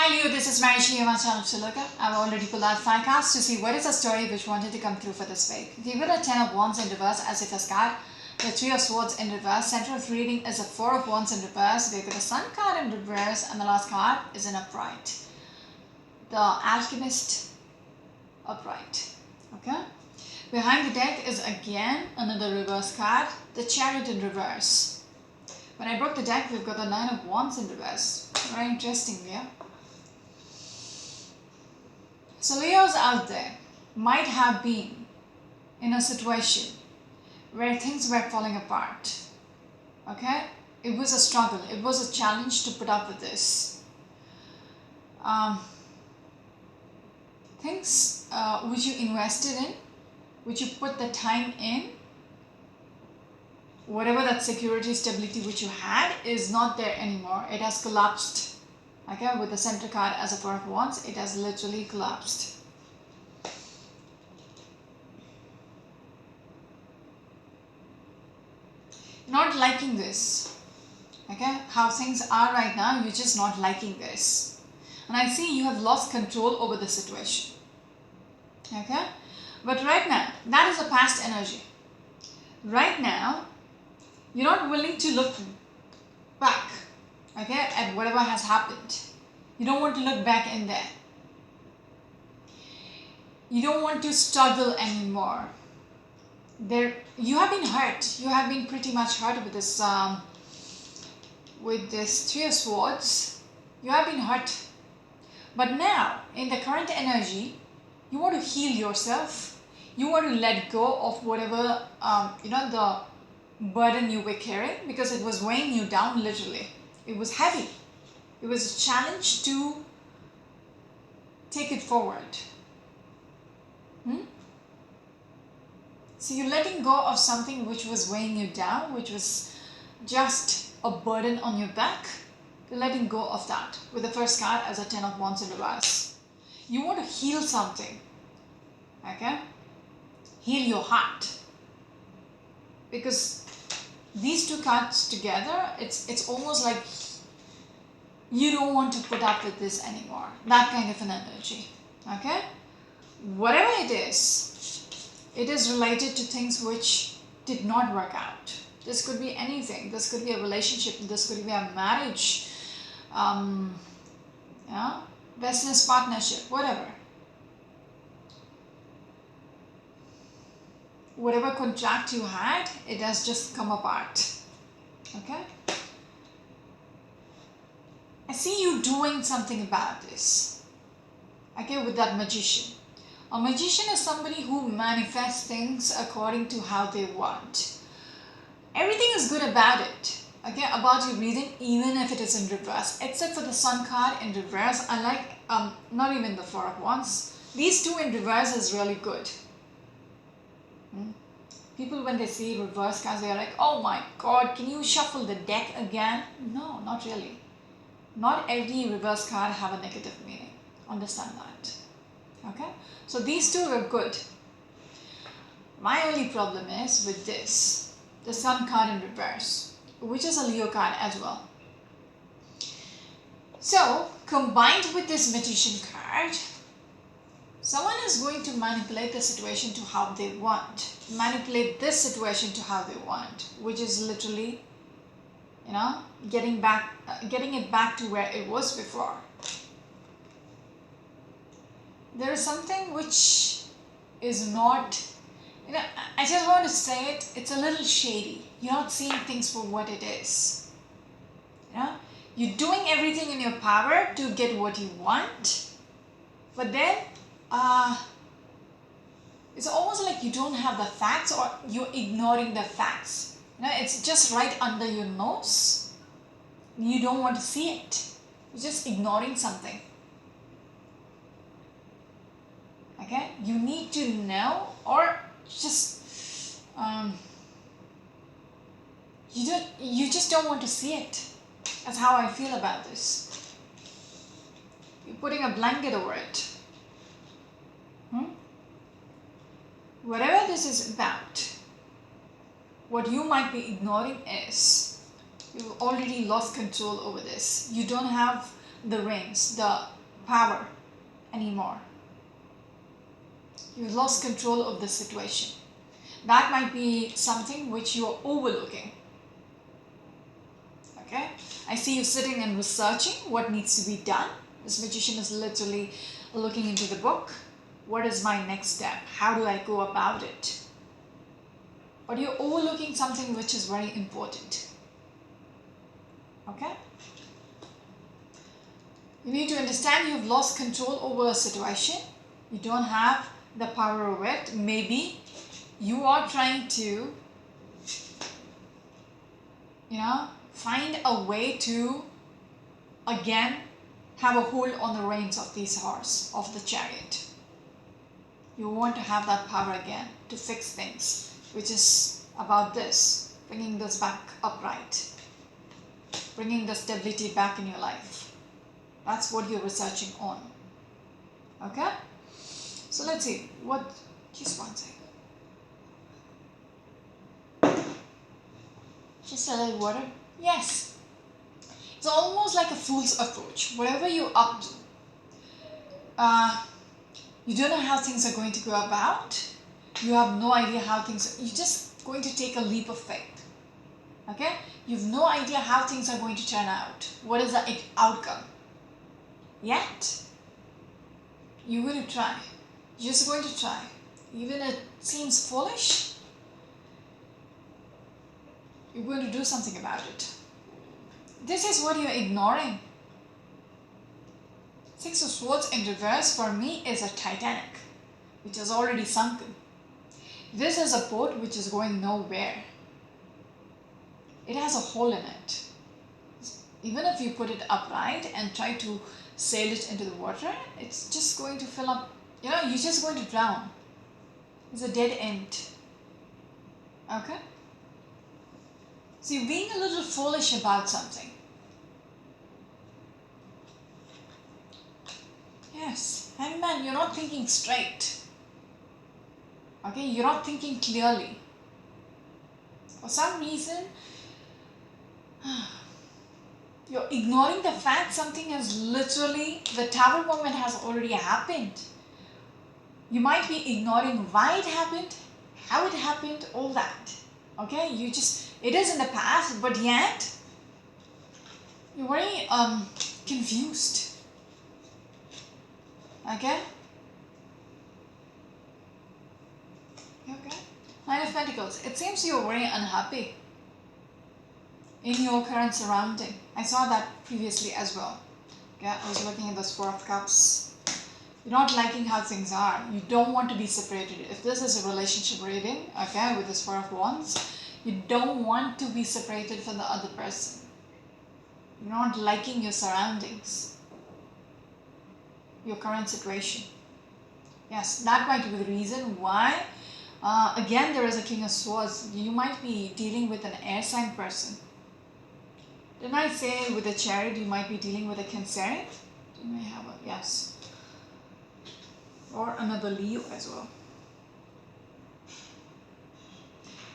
Hi Leo, this is Mary Shri on channel Chiluka. I've already pulled out 5 cards to see what is the story which wanted to come through for this week. We've got a 10 of Wands in reverse as if a card, the 3 of Swords in reverse, center of reading is a 4 of Wands in reverse, we've got a Sun card in reverse, and the last card is an upright. The Alchemist upright. Okay? Behind the deck is again another reverse card, the Chariot in reverse. When I broke the deck, we've got the 9 of Wands in reverse. Very interesting, yeah? So Leos out there might have been in a situation where things were falling apart. Okay? It was a struggle. It was a challenge to put up with this. Things which you invested in, which you put the time in, whatever that security, stability which you had is not there anymore. It has collapsed. Okay, with the center card as a 4 of Wands, it has literally collapsed. Not liking this. Okay, how things are right now, you're just not liking this. And I see you have lost control over the situation. Okay, but right now, that is a past energy. Right now, you're not willing to look back, okay, at whatever has happened. You don't want to look back in there. You don't want to struggle anymore. You have been hurt. You have been pretty much hurt with this 3 of Swords. You have been hurt. But now, in the current energy, you want to heal yourself. You want to let go of whatever, the burden you were carrying, because it was weighing you down literally. It was heavy. It was a challenge to take it forward. So you're letting go of something which was weighing you down, which was just a burden on your back. You're letting go of that with the first card as a 10 of Wands in reverse. You want to heal something. Okay? Heal your heart. Because these two cards together, it's almost like you don't want to put up with this anymore. That kind of an energy. Okay? Whatever it is related to things which did not work out. This could be anything. This could be a relationship. This could be a marriage. Business partnership, whatever. Whatever contract you had, it has just come apart. Okay? I see you doing something about this. Okay, with that Magician. A magician is somebody who manifests things according to how they want. Everything is good about it. Okay, about your reading, even if it is in reverse. Except for the Sun card in reverse. I like, not even the 4 of Wands. These two in reverse is really good. People, when they see reverse cards, they are like, oh my god, can you shuffle the deck again? No, not really. Not every reverse card have a negative meaning. Understand that. Okay? So these two are good. My only problem is with this, the Sun card in reverse, which is a Leo card as well. So, combined with this Magician card, someone is going to manipulate the situation to how they want. Manipulate this situation to how they want, which is literally, getting it back to where it was before. There is something which is not, I just want to say it, it's a little shady. You're not seeing things for what it is. You're doing everything in your power to get what you want, but then it's almost like you don't have the facts, or you're ignoring the facts. It's just right under your nose. You don't want to see it. You're just ignoring something. Okay, you need to know, or just you just don't want to see it. That's how I feel about this. You're putting a blanket over it. Whatever this is about, what you might be ignoring is you've already lost control over this. You don't have the reins, the power anymore. You've lost control of the situation. That might be something which you're overlooking. Okay, I see you sitting and researching what needs to be done. This magician is literally looking into the book. What is my next step? How do I go about it? But you're overlooking something which is very important. Okay? You need to understand you've lost control over a situation. You don't have the power over it. Maybe you are trying to, find a way to, again, have a hold on the reins of this horse, of the chariot. You want to have that power again to fix things, which is about this, bringing this back upright, bringing the stability back in your life. That's what you're researching on. Okay? So let's see, just one second. Just a little water. Yes. It's almost like a fool's approach. Whatever you're up to, you don't know how things are going to go about. You have no idea how things, you're just going to take a leap of faith. Okay? You've no idea how things are going to turn out. What is the outcome? Yet, you're going to try. You're just going to try. Even if it seems foolish, you're going to do something about it. This is what you're ignoring. Six of Swords in reverse for me is a Titanic, which is already sunken. This is a boat which is going nowhere. It has a hole in it. Even if you put it upright and try to sail it into the water, it's just going to fill up. You're just going to drown. It's a dead end. Okay? So you're being a little foolish about something. Yes, Hangman, you're not thinking straight. Okay, you're not thinking clearly. For some reason, you're ignoring the fact something has literally, the Tower moment has already happened. You might be ignoring why it happened, how it happened, all that. Okay, it is in the past, but yet, you're very confused. Okay? Okay? Nine of Pentacles. It seems you're very unhappy in your current surrounding. I saw that previously as well. Okay? I was looking at this Four of Cups. You're not liking how things are. You don't want to be separated. If this is a relationship reading, okay, with this Four of Wands, you don't want to be separated from the other person. You're not liking your surroundings, your current situation. Yes, that might be the reason why. Again, there is a King of Swords. You might be dealing with an air sign person. Didn't I say with a Chariot, you might be dealing with a Cancerian? You may have a, yes. Or another Leo as well.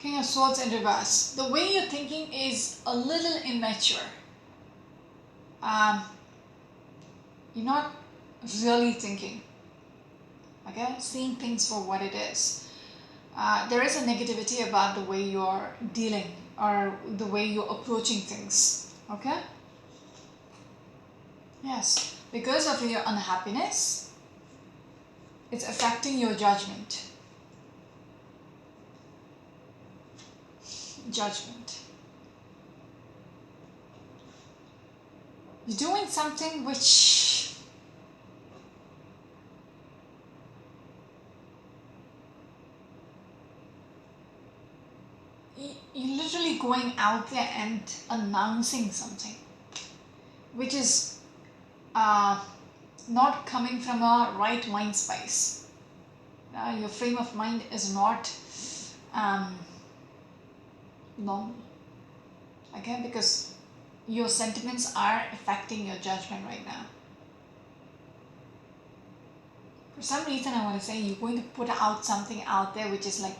King of Swords in reverse. The way you're thinking is a little immature. You're not really thinking. Okay? Seeing things for what it is. There is a negativity about the way you're dealing or the way you're approaching things. Okay? Yes. Because of your unhappiness, it's affecting your judgment. Judgment. You're doing something which you're literally going out there and announcing something which is not coming from a right mind space. Your frame of mind is not normal. Okay, because your sentiments are affecting your judgment right now. For some reason, I want to say you're going to put out something out there which is like,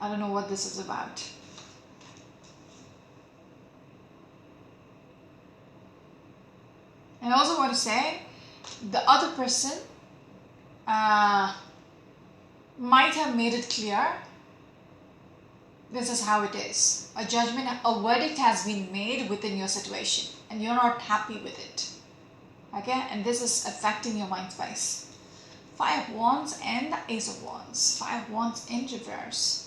I don't know what this is about. And I also want to say, the other person might have made it clear, this is how it is. A judgment, a verdict has been made within your situation and you're not happy with it. Okay, and this is affecting your mind space. 5 of Wands and the Ace of Wands. 5 of Wands in reverse.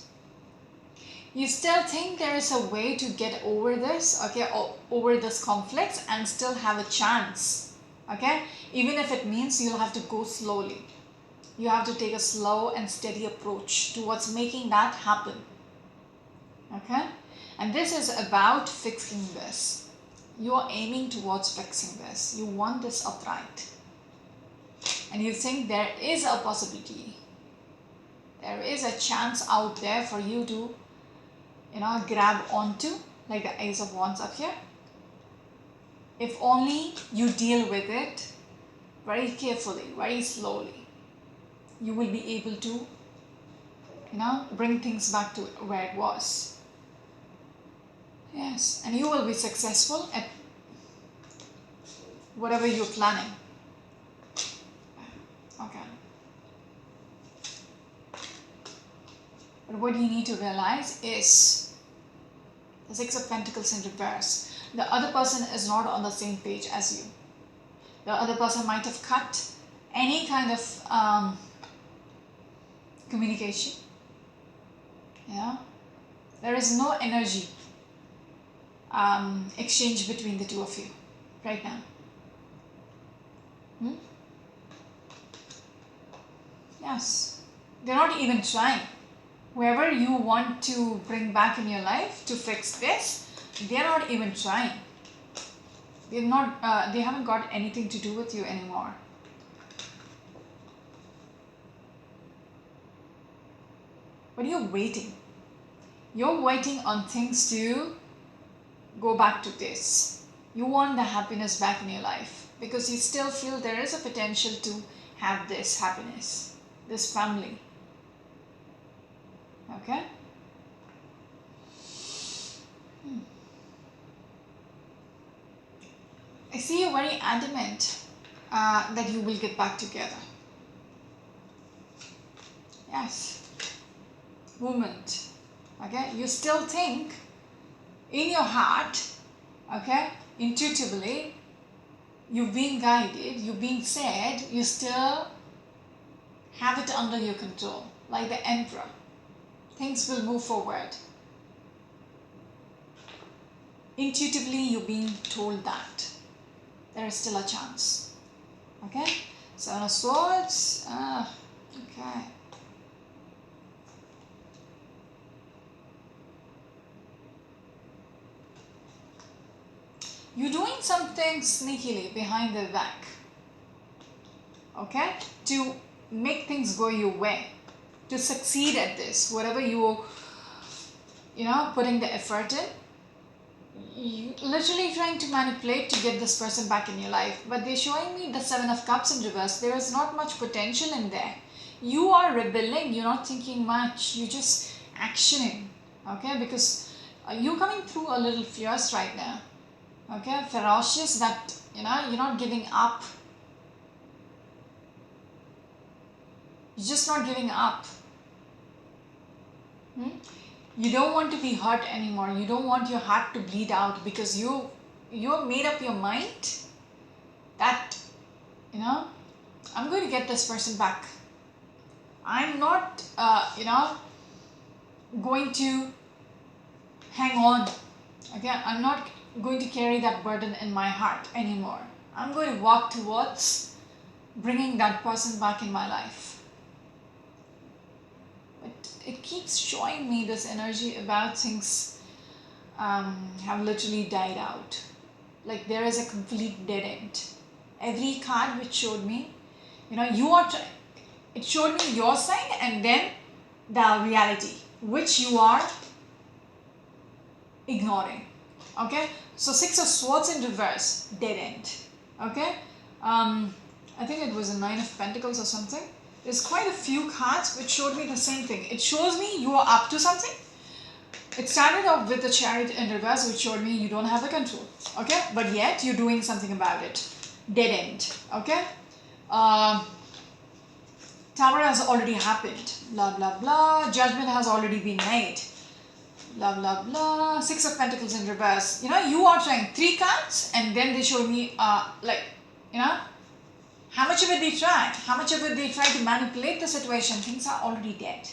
You still think there is a way to get over this, okay, or over this conflict and still have a chance, okay? Even if it means you'll have to go slowly. You have to take a slow and steady approach towards making that happen, okay? And this is about fixing this. You are aiming towards fixing this. You want this upright. And you think there is a possibility. There is a chance out there for you to, grab onto, like the Ace of Wands up here. If only you deal with it very carefully, very slowly, you will be able to, bring things back to where it was. Yes, and you will be successful at whatever you're planning. Okay. But what you need to realize is the 6 of Pentacles in reverse. The other person is not on the same page as you. The other person might have cut any kind of communication. Yeah. There is no energy exchange between the two of you right now. Yes. They're not even trying. Whoever you want to bring back in your life to fix this, they're not even trying. They haven't got anything to do with you anymore. But you're waiting. You're waiting on things to go back to this. You want the happiness back in your life because you still feel there is a potential to have this happiness, this family. Okay? I see you very adamant that you will get back together. Yes. Movement. Okay? You still think in your heart, okay, intuitively, you're being guided, you're being said, you still have it under your control, like the Emperor. Things will move forward. Intuitively, you're being told that there is still a chance. Okay? 7 of Swords. Okay. You're doing something sneakily behind their back. Okay? To make things go your way. To succeed at this, whatever you're, putting the effort in, you literally trying to manipulate to get this person back in your life. But they're showing me the 7 of Cups in reverse. There is not much potential in there. You are rebelling. You're not thinking much. You're just actioning. Okay? Because you're coming through a little fierce right now. Okay? Ferocious that, you're not giving up. You're just not giving up. You don't want to be hurt anymore. You don't want your heart to bleed out because you made up your mind that, I'm going to get this person back. I'm not, going to hang on. Okay? I'm not going to carry that burden in my heart anymore. I'm going to walk towards bringing that person back in my life. It keeps showing me this energy about things have literally died out. Like there is a complete dead end. Every card which showed me, it showed me your side and then the reality, which you are ignoring. Okay? So 6 of Swords in reverse, dead end. Okay? I think it was a 9 of Pentacles or something. There's quite a few cards which showed me the same thing. It shows me you are up to something. It started off with the Chariot in reverse which showed me you don't have the control. Okay? But yet you're doing something about it. dead end. Okay. Tower has already happened. Blah blah blah. Judgment has already been made. Blah blah blah. Six of Pentacles in reverse. You know, you are trying 3 cards, and then they show me like, you know, how much of it they tried, how much of it they tried to manipulate the situation. Things are already dead.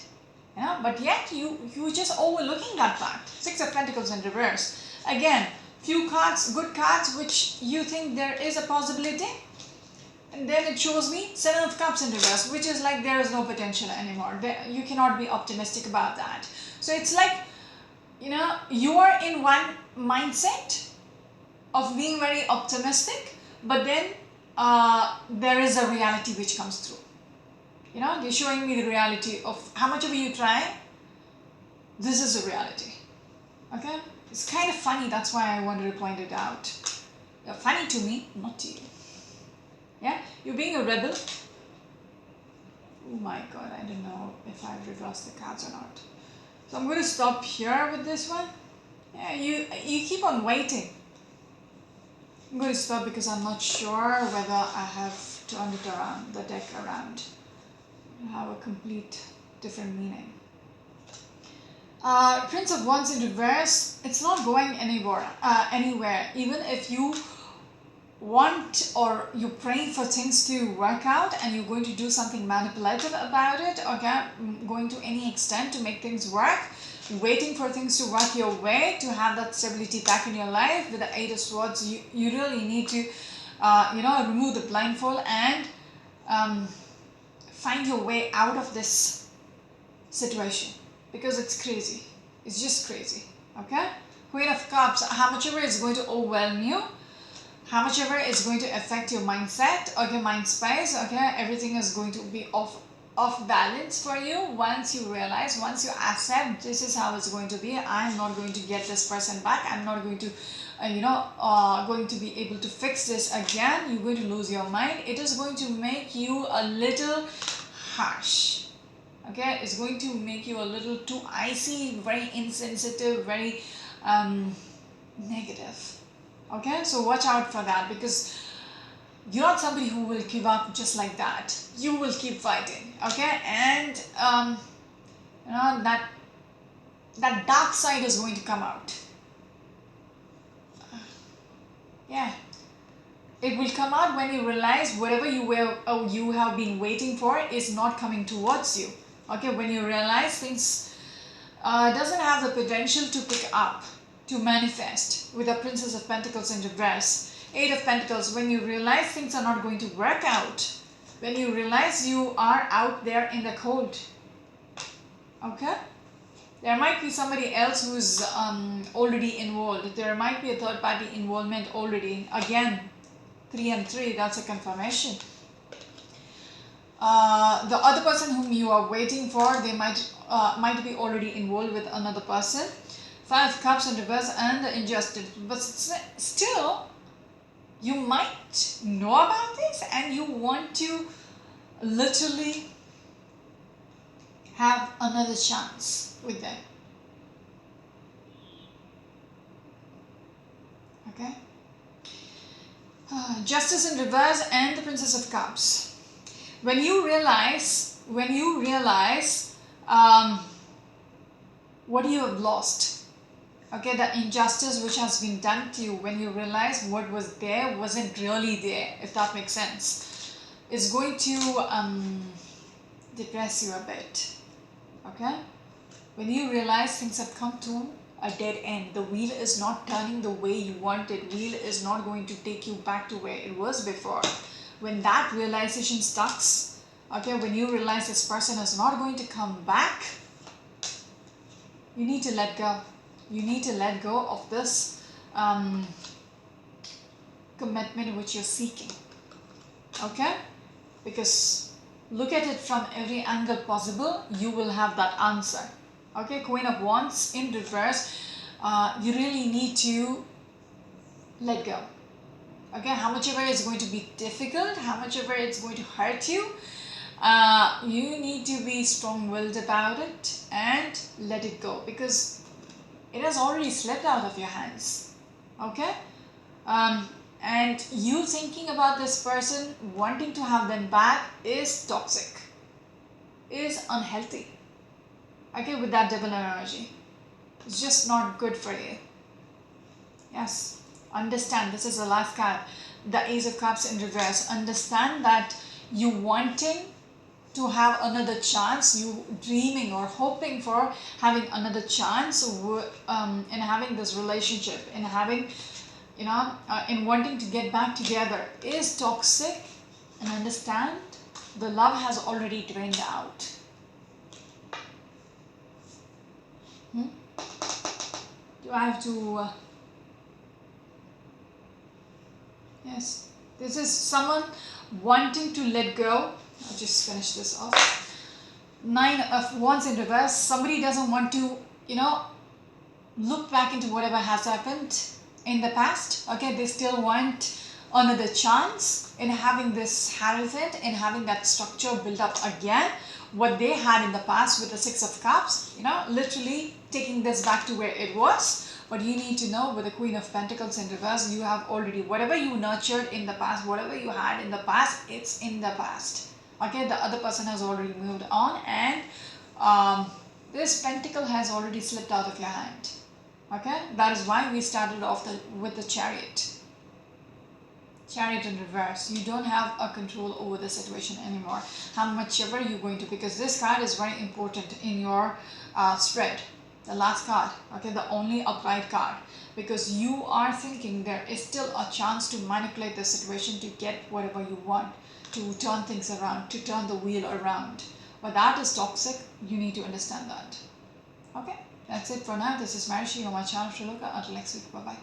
You know, but yet you just overlooking that fact. Six of Pentacles in reverse. Again, few cards, good cards, which you think there is a possibility. And then it shows me Seven of Cups in reverse, which is like there is no potential anymore. You cannot be optimistic about that. So it's like, you know, you are in one mindset of being very optimistic, but then there is a reality which comes through. You know, they're showing me the reality of how much of you try. This is the reality. Okay? It's kind of funny, that's why I wanted to point it out. You're funny to me, not to you. Yeah? You're being a rebel. Oh my god, I don't know if I've reversed the cards or not. So I'm going to stop here with this one. Yeah, you keep on waiting. I'm going to stop because I'm not sure whether I have turned it around, the deck around. It'll have a complete different meaning. Prince of Wands in reverse, it's not going anywhere. Even if you want or you're praying for things to work out and you're going to do something manipulative about it, okay, going to any extent to make things work, waiting for things to work your way, to have that stability back in your life. With the Eight of Swords, you really need to you know, remove the blindfold and find your way out of this situation, because it's crazy. It's just crazy. Okay? Queen of Cups, how much ever is going to overwhelm you, how much ever is going to affect your mindset, okay, mind space, okay, everything is going to be off balance for you. Once you realize, once you accept this is how it's going to be, I'm not going to get this person back, I'm not going to going to be able to fix this again, you're going to lose your mind. It is going to make you a little harsh. Okay, it's going to make you a little too icy, very insensitive, very negative. Okay, so watch out for that, because you're not somebody who will give up just like that. You will keep fighting. Okay, and you know, that dark side is going to come out. Yeah, it will come out when you realize whatever you have been waiting for is not coming towards you. Okay, when you realize things doesn't have the potential to pick up, to manifest, with the Princess of Pentacles in reverse. Eight of Pentacles, when you realize things are not going to work out, when you realize you are out there in the cold. Okay? There might be somebody else who's already involved. There might be a third party involvement already. Again, 3 and 3, that's a confirmation. The other person whom you are waiting for, they might be already involved with another person. 5 Cups in reverse and the Injustice. But still, you might know about this and you want to literally have another chance with them. Okay? Justice in reverse and the Princess of Cups. When you realize what you have lost, okay, the injustice which has been done to you, when you realize what was there wasn't really there, if that makes sense, it's going to depress you a bit. Okay, when you realize things have come to a dead end, the wheel is not turning the way you wanted, wheel is not going to take you back to where it was before. When that realization starts, okay, when you realize this person is not going to come back, you need to let go. You need to let go of this commitment which you're seeking. Okay? Because look at it from every angle possible, you will have that answer. Okay, Queen of Wands in reverse, you really need to let go. Okay, how much ever it's going to be difficult, how much ever it's going to hurt you, you need to be strong-willed about it and let it go, because it has already slipped out of your hands. Okay, and you thinking about this person, wanting to have them back, is toxic, is unhealthy. Okay, with that double energy, it's just not good for you. Yes, understand, this is the last card, the Ace of Cups in reverse. Understand that you wanting to have another chance, you dreaming or hoping for having another chance in having this relationship, in having, in wanting to get back together, is toxic. And understand, the love has already drained out. Do I have to yes, this is someone wanting to let go. I'll just finish this off. 9 of Wands in reverse. Somebody doesn't want to, look back into whatever has happened in the past. Okay, they still want another chance in having this Hierophant, in having that structure built up again. What they had in the past with the Six of Cups, literally taking this back to where it was. But you need to know, with the Queen of Pentacles in reverse, you have already, whatever you nurtured in the past, whatever you had in the past, it's in the past. Okay, the other person has already moved on, and this pentacle has already slipped out of your hand. Okay, that is why we started off with the Chariot. Chariot in reverse. You don't have a control over the situation anymore. How much ever you're going to, because this card is very important in your spread. The last card, okay, the only upright card, because you are thinking there is still a chance to manipulate the situation to get whatever you want, to turn things around, to turn the wheel around. But that is toxic. You need to understand that. Okay, that's it for now. This is Marishi on my channel, Shriloka. Until next week, bye bye.